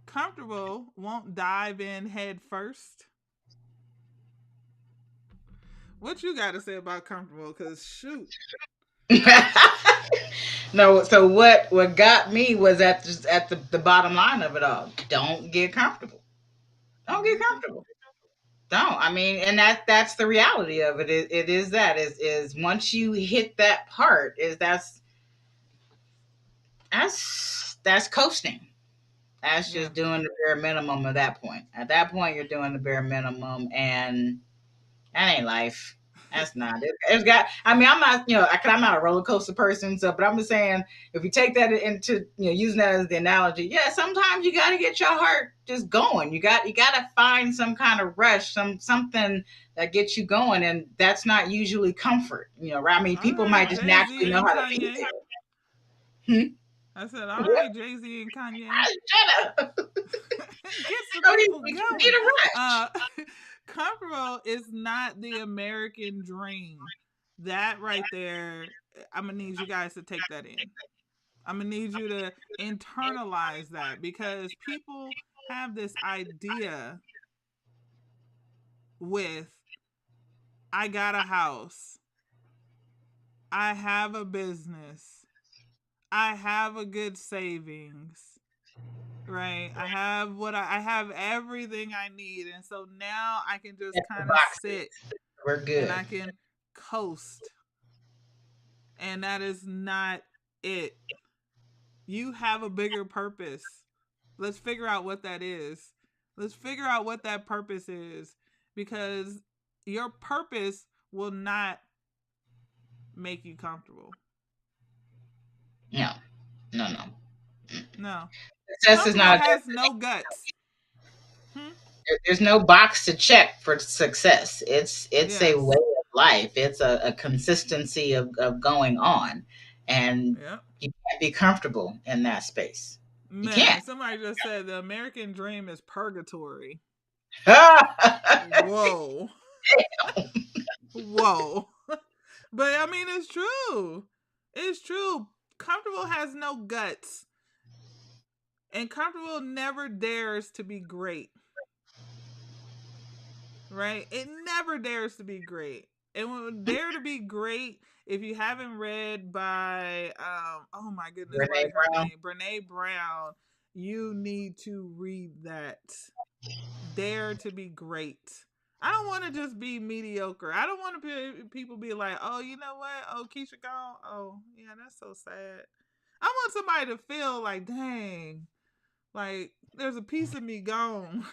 Comfortable won't dive in head first. What you got to say about comfortable? Because shoot. No, so what got me was at the bottom line of it all. Don't get comfortable. Don't get comfortable. Don't. I mean, and that's the reality of it. It is that is once you hit that part, is that's coasting. That's Yeah. just doing the bare minimum at that point. At that point, you're doing the bare minimum, and that ain't life. That's not it. It's got. I mean, I'm not. I'm not a roller coaster person. So, but I'm just saying, if you take that into, using that as the analogy, yeah, sometimes you got to get your heart just going. You got to find some kind of rush, something that gets you going, and that's not usually comfort. Right? I mean, All people right, might just Jay naturally Z know and how to be Kanye. there. I said, all right, Jay Z and Kanye. Shut up. Get some I mean, people we need going. a rush. Uh, comfortable is not the American dream. That right there, I'm gonna need you guys to take that in. I'm gonna need you to internalize that because people have this idea with I got a house, I have a business, I have a good savings, right? I have everything I need, and so now I can just Check the kind of boxes. sit We're and good. I can coast, and that is not it. You have a bigger purpose. Let's figure out what that is. Let's figure out what that purpose is because your purpose will not make you comfortable. No, no, no. No. Success is Comfortable not a has no guts. Hmm? there's no box to check for success. It's a way Yes. of life. It's a consistency of going on, and Yep. you can't be comfortable in that space. You Man, can't. somebody just said the American dream is purgatory. Damn. Whoa. Whoa. But I mean, it's true. It's true. Comfortable has no guts. And comfortable never dares to be great. Right? It never dares to be great. It would dare to be great if you haven't read by oh my goodness, what Renee is her Brown. name? Brene Brown. You need to read that. Dare to be great. I don't want to just be mediocre. I don't want to be people be like, oh, you know what? Oh, Keisha gone. Oh, yeah, that's so sad. I want somebody to feel like, dang, like there's a piece of me gone.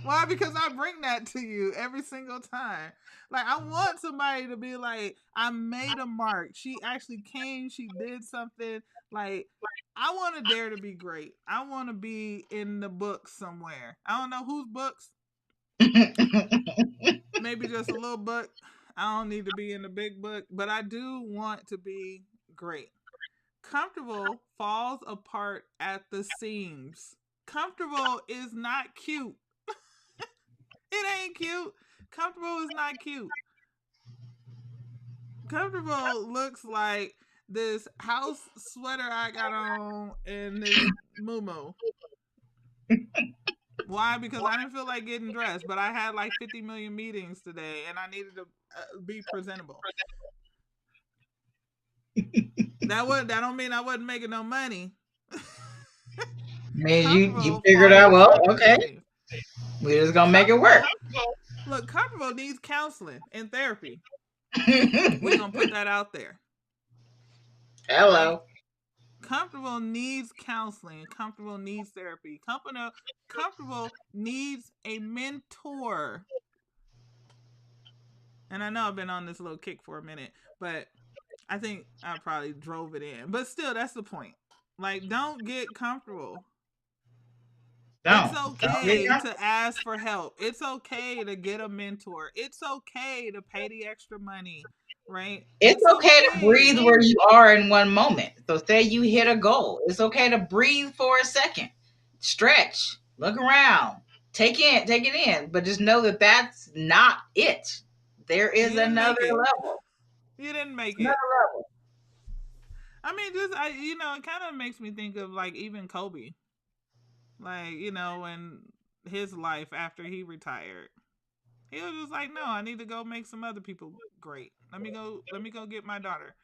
Why? Because I bring that to you every single time. Like I want somebody to be like, I made a mark. She actually came. She did something. Like I want to dare to be great. I want to be in the books somewhere. I don't know whose books. Maybe just a little book. I don't need to be in the big book, but I do want to be great. Comfortable falls apart at the seams. Comfortable is not cute. It ain't cute. Comfortable is not cute. Comfortable looks like this house sweater I got on and this muumuu. Why? Because I didn't feel like getting dressed, but I had like 50 million meetings today and I needed to be presentable. That don't mean I wasn't making no money. Man, you Comfortable figured falls out, well, apart at the okay, seams. we're just gonna make it work. Comfortable, look, comfortable needs counseling and therapy. We're gonna put that out there, right? Hello. Comfortable needs counseling. Comfortable needs therapy. Comfortable needs a mentor. And I know I've been on this little kick for a minute, but I think I probably drove it in. But still, that's the point. Like, don't get comfortable. It's Don't get okay comfortable. to ask for help. It's okay to get a mentor. It's okay to pay the extra money. right? It's It's okay to breathe okay. where you are in one moment. So say you hit a goal. It's okay to breathe for a second. Stretch, look around, take it in, but just know that that's not it. There is You didn't another make it. level. You didn't make Another it. level. I mean, just it kind of makes me think of like even Kobe, like in his life after he retired, he was just like, no, I need to go make some other people great. Let me go get my daughter.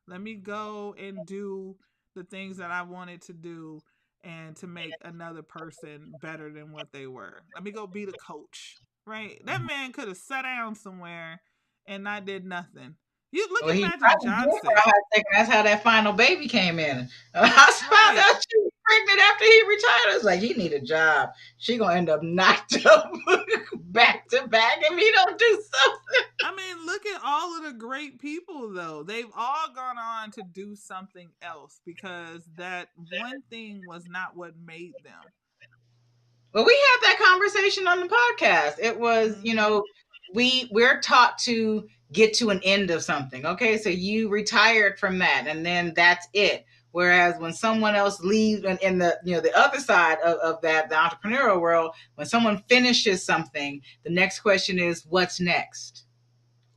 Let me go and do the things that I wanted to do and to make another person better than what they were. Let me go be the coach. Right? That man could have sat down somewhere and not did nothing. You look Well, at he Magic probably did for a Johnson. hot second. That's how that final baby came in. I found Right. out she was pregnant after he retired. I was like, he need a job. She gonna end up knocked up back to back if he don't do something. I mean, look at all of the great people, though. They've all gone on to do something else because that one thing was not what made them. Well, we had that conversation on the podcast. It was, Mm-hmm. we're taught to get to an end of something. Okay, so you retired from that, and then that's it. Whereas when someone else leaves, and in the the other side of that, the entrepreneurial world, when someone finishes something, the next question is, what's next?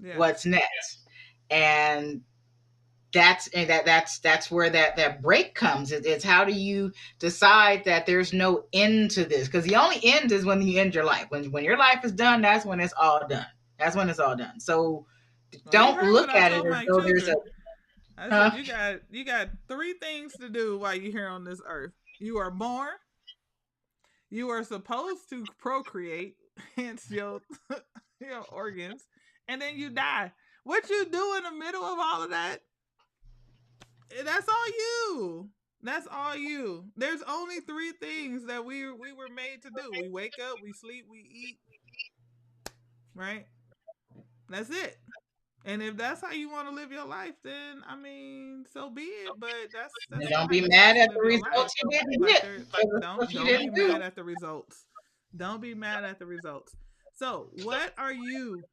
Yes. What's next? And that's where that break comes. It's how do you decide that there's no end to this? Because the only end is when you end your life. When your life is done, that's when it's all done. That's when it's all done. So Well, you don't heard what look I at it told as my though there's a children. I said huh. you got three things to do while you're here on this earth. You are born. You are supposed to procreate, hence your organs, and then you die. What you do in the middle of all of that? That's all you. That's all you. There's only three things that we were made to do. We wake up, we sleep, we eat. Right? That's it. And if that's how you want to live your life, then I mean, so be it. But And that's not don't how be you're mad supposed to at live the your life. results you didn't Like get there, for the stuff you don't be didn't do. mad at the results. Don't be mad at the results. So, what are you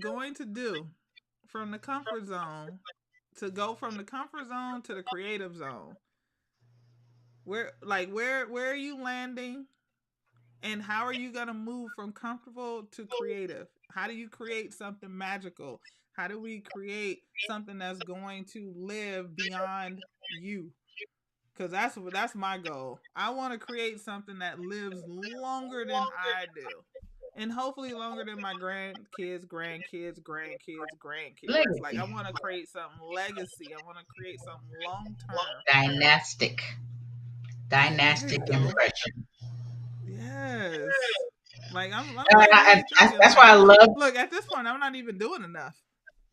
going to do from the comfort zone to go from the comfort zone to the creative zone? Where are you landing, and how are you going to move from comfortable to creative? How do you create something magical? How do we create something that's going to live beyond you? Because that's my goal. I want to create something that lives longer than I do, and hopefully longer than my grandkids, grandkids, grandkids, grandkids. Like I Legacy. want to create something legacy. I want to create something long term. Dynastic. There you Dynastic go. impression. Yes. Like I'm like And really thinking that's like why I love. look at this point I'm not even doing enough.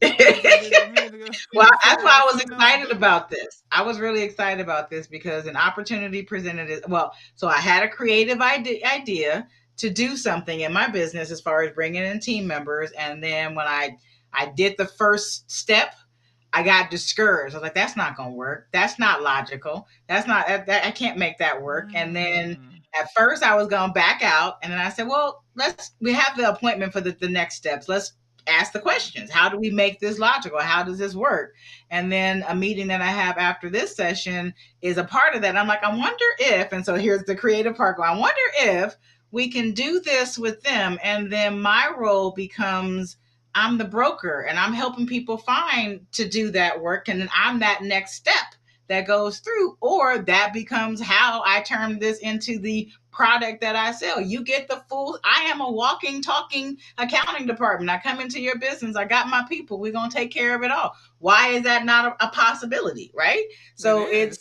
It's like we need to go, Well, that's figure why out I was something else to excited do. about this. I was really excited about this because an opportunity presented it. Well, so I had a creative idea to do something in my business as far as bringing in team members, and then when I did the first step, I got discouraged. I was like, "That's not going to work. That's not logical. That's not I can't make that work." And then Mm. at first, I was going to back out, and then I said, "Well, we have the appointment for the next steps. Let's ask the questions. How do we make this logical? How does this work?" And then a meeting that I have after this session is a part of that. I'm like, I wonder if, and so here's the creative part. I wonder if we can do this with them, and then my role becomes I'm the broker and I'm helping people find to do that work. And then I'm that next step that goes through, or that becomes how I turn this into the product that I sell. You get the full, I am a walking, talking accounting department. I come into your business, I got my people, we're going to take care of it all. Why is that not a possibility? Right. It So is.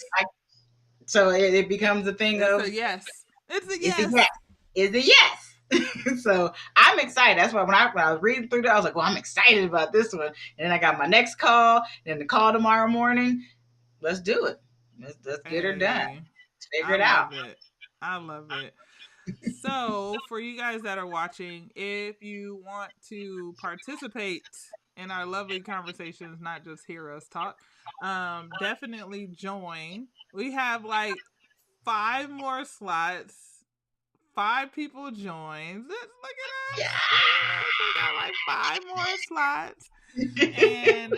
it becomes a thing It's of a yes. It's a it's a yes. yes. Is a yes. So I'm excited. That's why when I was reading through that, I was like, well, I'm excited about this one. And then I got my next call, and then the call tomorrow morning. Let's do it. Let's get her done. Hey, Let's figure I it out. love it. I love it. So, for you guys that are watching, if you want to participate in our lovely conversations, not just hear us talk, definitely join. We have like 5 more slots, 5 people joined. Look at us. Yeah. We got like 5 more slots. And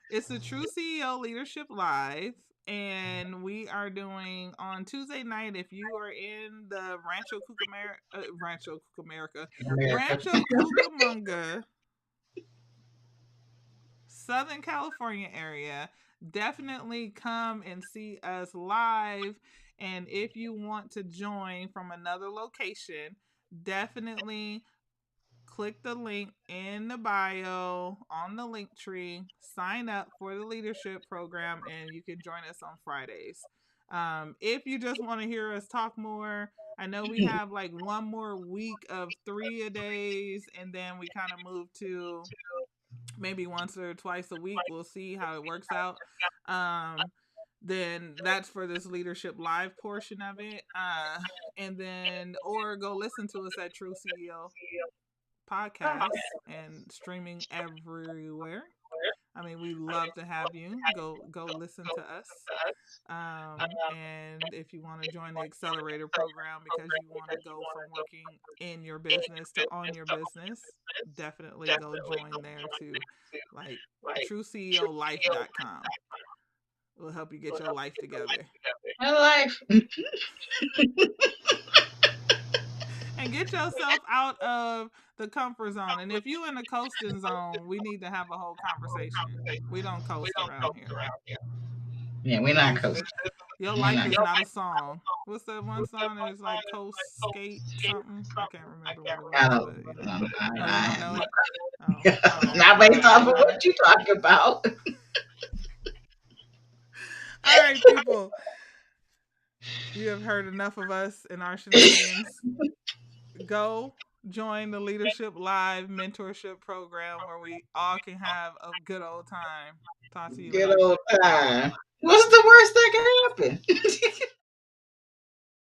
it's the True CEO Leadership Live. And we are doing on Tuesday night. If you are in the Rancho Cucamonga, Southern California area, definitely come and see us live. And if you want to join from another location, definitely click the link in the bio on the link tree, sign up for the leadership program, and you can join us on Fridays. If you just want to hear us talk more, I know we have like one more week of 3-a-days, and then we kind of move to maybe once or twice a week. We'll see how it works out. Then that's for this leadership live portion of it. And then, or go listen to us at True CEO Podcast and streaming everywhere. I mean, we love to have you go listen to us. And if you want to join the accelerator program because you want to go from working in your business to on your business, definitely go join there too. Like trueCEOLife.com will help you get your life together. My life. And get yourself out of the comfort zone. And if you in the coasting zone, we need to have a whole conversation. We don't coast around here. Yeah, we're not coasting. Your life is not a song. What's that one song that is like coast skate something? I can't remember what it was. I don't But, you know. know. Oh, you don't know it? Oh. Not based off of what you talking about. All right, people. You have heard enough of us and our shenanigans. Go join the Leadership Live mentorship program where we all can have a good old time. Talk to you later. Good old time. What's the worst that can happen?